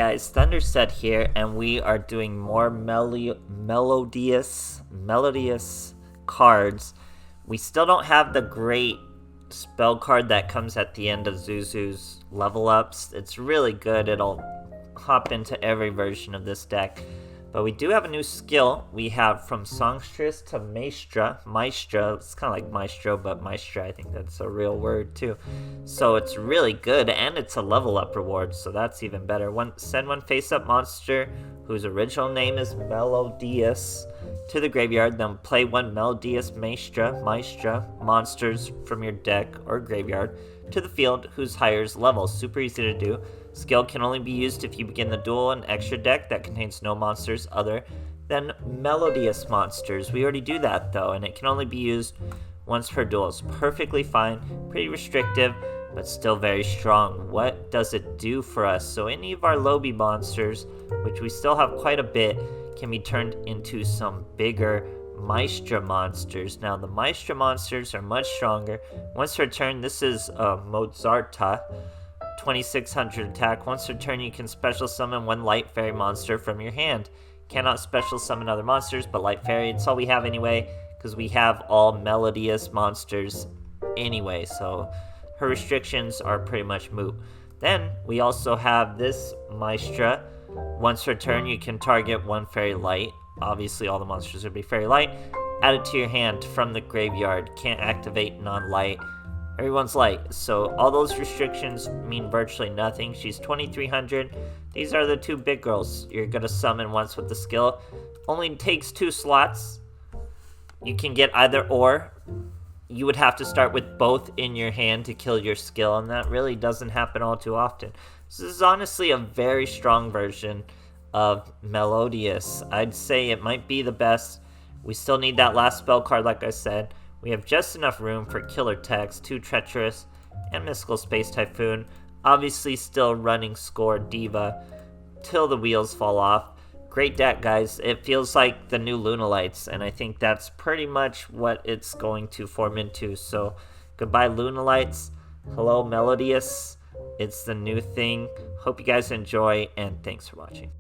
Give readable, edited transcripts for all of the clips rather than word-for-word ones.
guys, THUNDERSTUD here, and we are doing more melodious cards. We still don't have the great spell card that comes at the end of Zuzu's level ups. It's really good. It'll hop into every version of this deck. But we do have a new skill. We have from Songstress to Maestra. It's kind of like Maestro, but Maestra, I think that's a real word too. So it's really good, and it's a level up reward, so that's even better. Send one face-up monster whose original name is Melodious to the graveyard, then play one Melodious Maestra monsters from your deck or graveyard to the field whose highest level. Super easy to do. Skill can only be used if you begin the duel in an extra deck that contains no monsters other than Melodious monsters. We already do that though, and it can only be used once per duel. It's perfectly fine, pretty restrictive, but still very strong. What does it do for us? So any of our lobby monsters, which we still have quite a bit, can be turned into some bigger Maestra monsters. Now the Maestra monsters are much stronger. Once per turn, this is Mozarta. 2600 attack. Once per turn, you can special summon one Light Fairy monster from your hand. Cannot special summon other monsters, but Light Fairy, it's all we have anyway, because we have all Melodious monsters anyway, so her restrictions are pretty much moot. Then, we also have this Maestra. Once per turn, you can target one Fairy Light. Obviously, all the monsters would be Fairy Light. Add it to your hand from the graveyard. Can't activate non-light. Everyone's light, so all those restrictions mean virtually nothing. She's 2300. These are the two big girls you're gonna summon once with the skill. Only takes 2 slots. You can get either or. You would have to start with both in your hand to kill your skill, and that really doesn't happen all too often. So this is honestly a very strong version of Melodious. I'd say it might be the best. We still need that last spell card, like I said. We have just enough room for Killer Text, 2 Treacherous, and Mystical Space Typhoon. Obviously still running score Diva till the wheels fall off. Great deck, guys. It feels like the new Lunalights, and I think that's pretty much what it's going to form into. So goodbye Lunalights. Hello Melodious. It's the new thing. Hope you guys enjoy, and thanks for watching.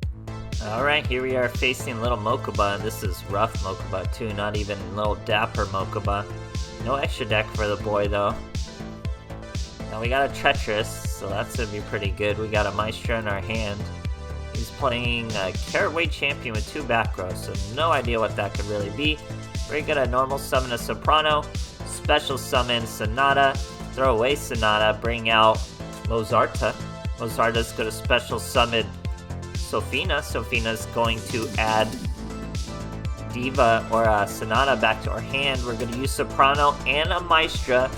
Alright, here we are facing little Mokuba, and this is rough Mokuba too, not even little dapper Mokuba. No extra deck for the boy though. Now we got a Treacherous, so that's gonna be pretty good. We got a Maestra in our hand. He's playing a Caratway Champion with 2 back rows, so no idea what that could really be. We're gonna normal summon a Soprano, special summon Sonata, throw away Sonata, bring out Mozarta. Mozarta's gonna special summon Sofina. Sofina's going to add Diva or Sonata back to our hand. We're going to use Soprano and a Maestra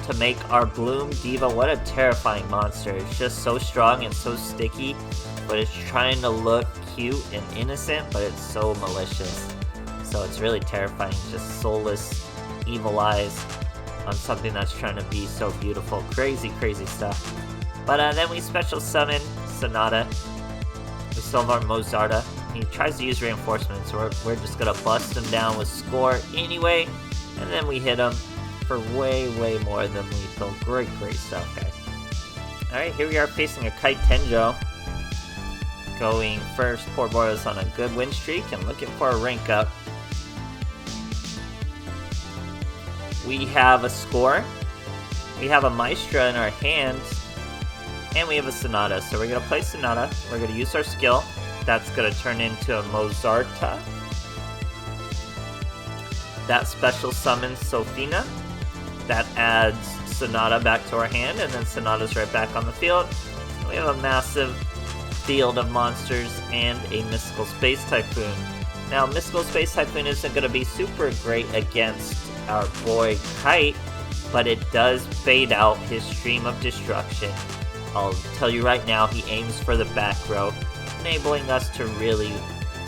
to make our Bloom Diva. What a terrifying monster. It's just so strong and so sticky, but it's trying to look cute and innocent, but it's so malicious. So it's really terrifying. Just soulless, evil eyes on something that's trying to be so beautiful. Crazy, crazy stuff. But then we special summon Sonata. We still have our Mozarta. He tries to use reinforcements, so we're just gonna bust him down with score anyway, and then we hit him for way more than lethal. Great stuff, guys. Alright, here we are facing a Kite Tenjo. Going first, poor boy is on a good win streak and looking for a rank up. We have a score. We have a Maestra in our hands. And we have a Sonata, so we're going to play Sonata. We're going to use our skill. That's going to turn into a Mozarta. That special summons Sofina. That adds Sonata back to our hand, and then Sonata's right back on the field. We have a massive field of monsters and a Mystical Space Typhoon. Now, Mystical Space Typhoon isn't going to be super great against our boy Kite, but it does fade out his Stream of Destruction. I'll tell you right now, he aims for the back row, enabling us to really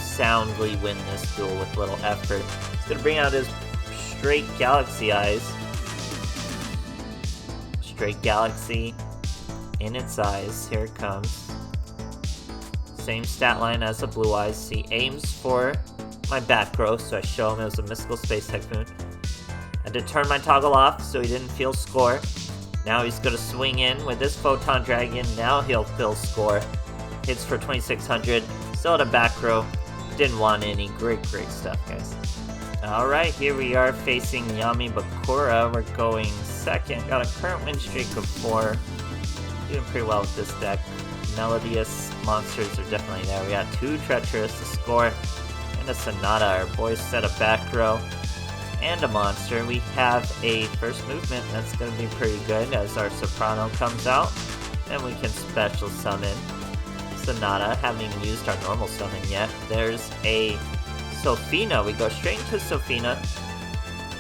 soundly win this duel with little effort. He's going to bring out his straight Galaxy Eyes. Straight Galaxy in its eyes. Here it comes. Same stat line as the Blue Eyes. He aims for my back row, so I show him it was a Mystical Space Typhoon. I had to turn my toggle off so he didn't feel score. Now he's going to swing in with this Photon Dragon. Now he'll fill score. hits for 2600. Still at a back row. Didn't want any. Great stuff, guys. Alright, here we are facing Yami Bakura. We're going second. Got a current win streak of 4. Doing pretty well with this deck. Melodious monsters are definitely there. We got 2 Treacherous to score, and a Sonata. Our boys set a back row and a monster. We have a first movement that's going to be pretty good as our Soprano comes out, and we can special summon Sonata. Haven't even used our normal summon yet. There's a Sophina. We go straight into Sophina.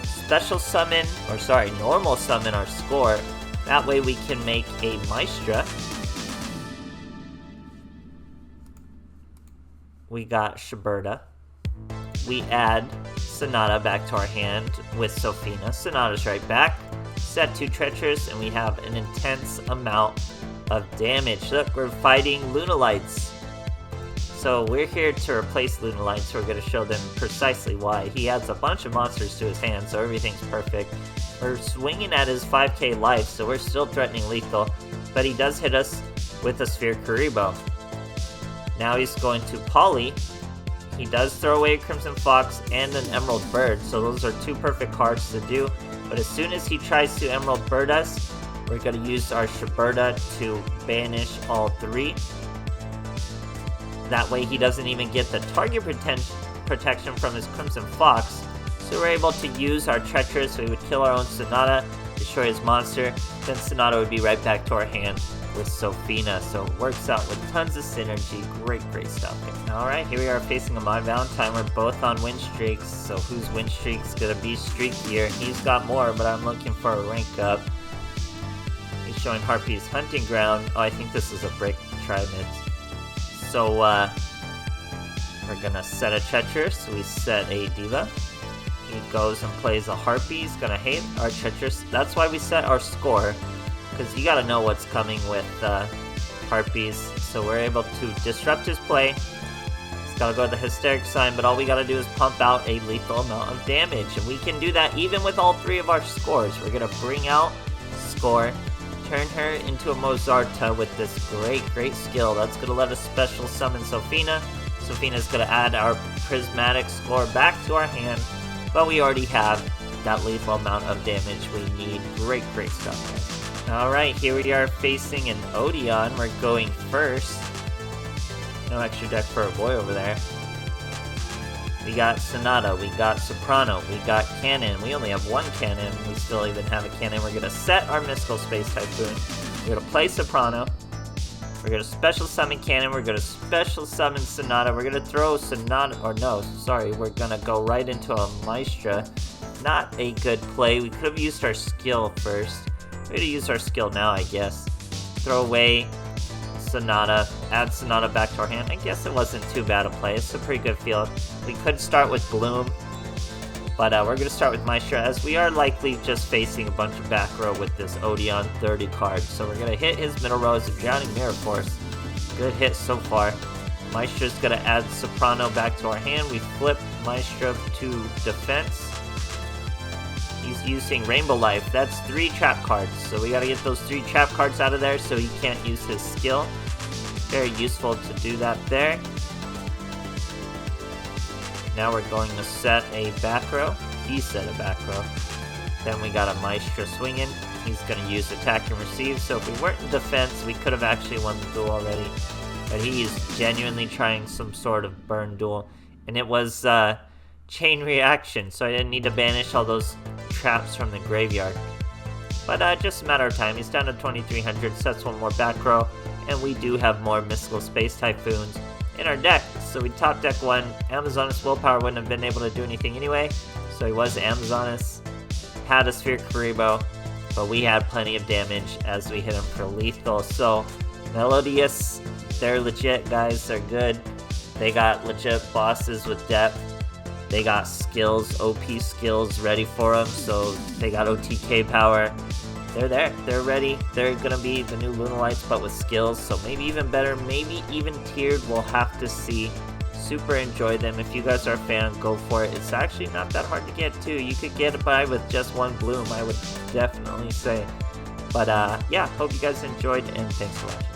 Special summon, or sorry, normal summon our score. That way we can make a Maestra. We got Shiberta. We add Sonata back to our hand with Sophina. Sonata's right back. Set 2 Treacherous, and we have an intense amount of damage. Look, we're fighting Lunalights. So we're here to replace Lunalights. We're going to show them precisely why. He adds a bunch of monsters to his hand, so everything's perfect. We're swinging at his 5k life, so we're still threatening lethal, but he does hit us with a Sphere Kuriboh. Now he's going to Poly. He does throw away a Crimson Fox and an Emerald Bird, so those are 2 perfect cards to do. But as soon as he tries to Emerald Bird us, we're going to use our Shiberta to banish all 3. That way he doesn't even get the target protection from his Crimson Fox. So we're able to use our Treacherous, so we would kill our own Sonata, destroy his monster, then Sonata would be right back to our hand with Sophina. So it works out with tons of synergy. Great stuff. Alright, here we are facing a My Valentine. We're both on win streaks, so whose win streak's gonna be streakier? He's got more, but I'm looking for a rank up. He's showing Harpy's Hunting Ground. Oh, I think this is a break Trimids. So, we're gonna set a Treacherous. We set a Diva. He goes and plays a Harpy. He's gonna hate our Treacherous. That's why we set our score, because you gotta know what's coming with Harpies. So we're able to disrupt his play. He's gotta go to the Hysteric sign, but all we gotta do is pump out a lethal amount of damage. And we can do that even with all 3 of our scores. We're gonna bring out Score, turn her into a Mozarta with this great skill. That's gonna let us special summon Sophina. Sophina's gonna add our Prismatic Score back to our hand, but we already have that lethal amount of damage we need. Great stuff. Alright, here we are facing an Odeon. We're going first. No extra deck for a boy over there. We got Sonata, we got Soprano, we got Cannon. We only have 1 Cannon. We still even have a Cannon. We're going to set our Mystical Space Typhoon. We're going to play Soprano. We're going to special summon Cannon. We're going to special summon Sonata. We're going to throw Sonata, or no, sorry, we're going to go right into a Maestra. Not a good play. We could have used our skill first. We're going to use our skill now, I guess. Throw away Sonata, add Sonata back to our hand. I guess it wasn't too bad a play. It's a pretty good field. We could start with Bloom, but we're going to start with Maestra, as we are likely just facing a bunch of back row with this Odeon 30 card. So we're going to hit his middle row as a Drowning Mirror Force. Good hit so far. Maestra's going to add Soprano back to our hand. We flip Maestra to defense. He's using Rainbow Life. That's 3 trap cards, so we gotta get those 3 trap cards out of there so he can't use his skill. Very useful to do that there. Now we're going to set a back row. He set a back row. Then we got a Maestra swinging. He's gonna use attack and receive, so if we weren't in defense, we could have actually won the duel already. But he is genuinely trying some sort of burn duel, and it was chain reaction, so I didn't need to banish all those traps from the graveyard. But just a matter of time. He's down to 2300, sets 1 more back row, and we do have more Mystical Space Typhoons in our deck. So we top deck 1. Amazoness Willpower wouldn't have been able to do anything anyway, so he was Amazoness. Had a Sphere Kuriboh, but we had plenty of damage as we hit him for lethal. So Melodious, they're legit, guys. They're good. They got legit bosses with depth. They got skills, OP skills ready for them, so they got OTK power. They're there, they're ready. They're gonna be the new Lunalights, but with skills, so maybe even better, maybe even tiered. We'll have to see. Super enjoy them. If you guys are a fan, go for it. It's actually not that hard to get too. You could get by with just 1 Bloom, I would definitely say. But yeah, hope you guys enjoyed, and thanks for watching.